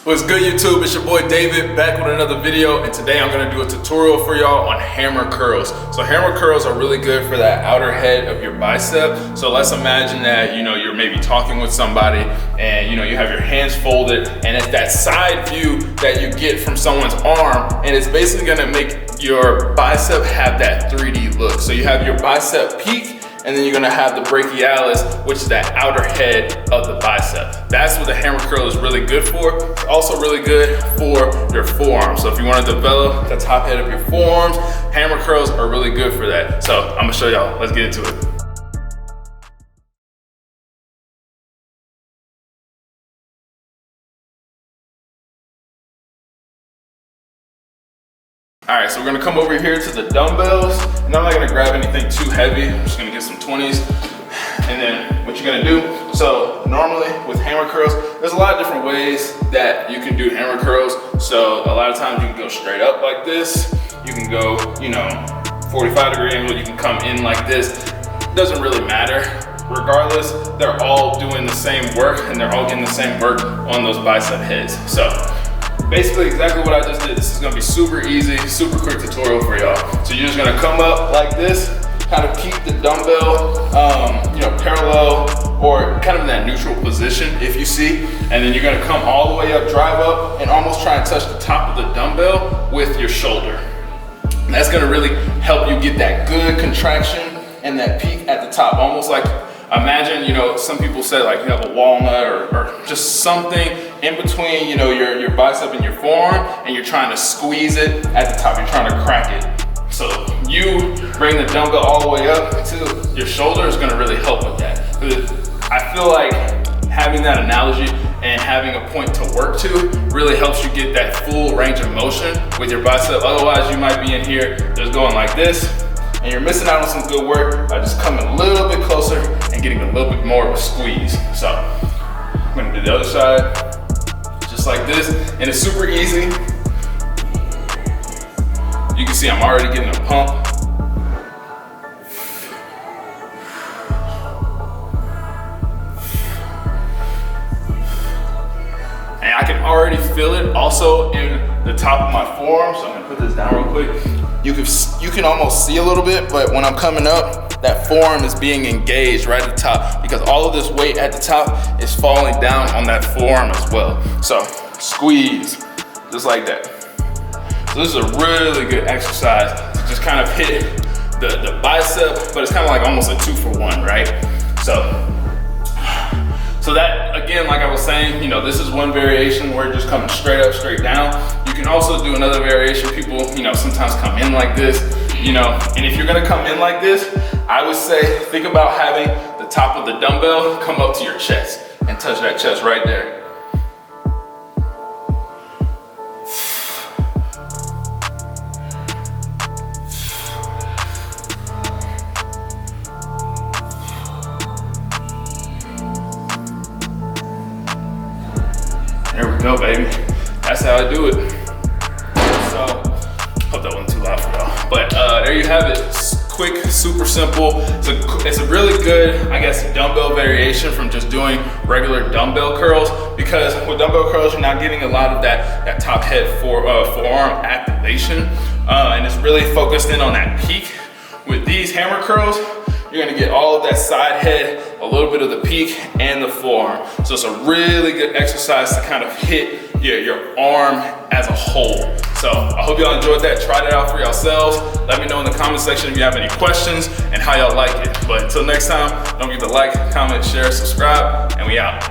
What's good, YouTube? It's your boy David back with another video, and today I'm going to do a tutorial for y'all on hammer curls. So hammer curls are really good for that outer head of your bicep. So let's imagine that you're maybe talking with somebody and you have your hands folded, and it's that side view that you get from someone's arm, and it's basically going to make your bicep have that 3D look. So you have your bicep peak, and then you're gonna have the brachialis, which is that outer head of the bicep. That's what the hammer curl is really good for. It's also really good for your forearms. So if you wanna develop the top head of your forearms, hammer curls are really good for that. So I'm gonna show y'all, let's get into it. All right, so we're gonna come over here to the dumbbells, and I'm not gonna grab anything too heavy. I'm just gonna get some 20s, and then what you're gonna do, so normally with hammer curls, there's a lot of different ways that you can do hammer curls. So a lot of times you can go straight up like this, you can go, 45-degree angle, you can come in like this. Doesn't really matter. Regardless, they're all doing the same work, and they're all getting the same work on those bicep heads. So basically exactly what I just did. This is gonna be super easy, super quick tutorial for y'all. So you're just gonna come up like this, kind of keep the dumbbell, parallel or kind of in that neutral position if you see, and then you're gonna come all the way up, drive up, and almost try and touch the top of the dumbbell with your shoulder. And that's gonna really help you get that good contraction and that peak at the top, almost like, imagine, some people say like you have a walnut or just something in between, your bicep and your forearm, and you're trying to squeeze it at the top. You're trying to crack it. So you bring the dumbbell all the way up to your shoulder is gonna really help with that. I feel like having that analogy and having a point to work to really helps you get that full range of motion with your bicep. Otherwise, you might be in here just going like this, and you're missing out on some good work by just coming a little bit closer and getting a little bit more of a squeeze. So I'm gonna do the other side, just like this, and it's super easy. You can see I'm already getting a pump. And I can already feel it also in the top of my forearm, so I'm gonna put this down real quick. You can almost see a little bit, but when I'm coming up, that forearm is being engaged right at the top, because all of this weight at the top is falling down on that forearm as well. So squeeze, just like that. So this is a really good exercise to just kind of hit the bicep, but it's kind of like almost a 2-for-1, right? So that, again, like I was saying, this is one variation where you're just coming straight up, straight down. You can also do another variation. People, sometimes come in like this, and if you're gonna come in like this, I would say, think about having the top of the dumbbell come up to your chest and touch that chest right there. There we go, baby. That's how I do it. So, hope that wasn't too loud for y'all. But there you have it. Quick, super simple. It's a really good, dumbbell variation from just doing regular dumbbell curls, because with dumbbell curls, you're not getting a lot of that top head forearm activation, and it's really focused in on that peak. With these hammer curls, you're gonna get all of that side head, a little bit of the peak, and the forearm. So it's a really good exercise to kind of hit your arm as a whole. So I hope y'all enjoyed that. Try it out for yourselves. Let me know in the comment section if you have any questions and how y'all like it. But until next time, don't forget to like, comment, share, subscribe, and we out.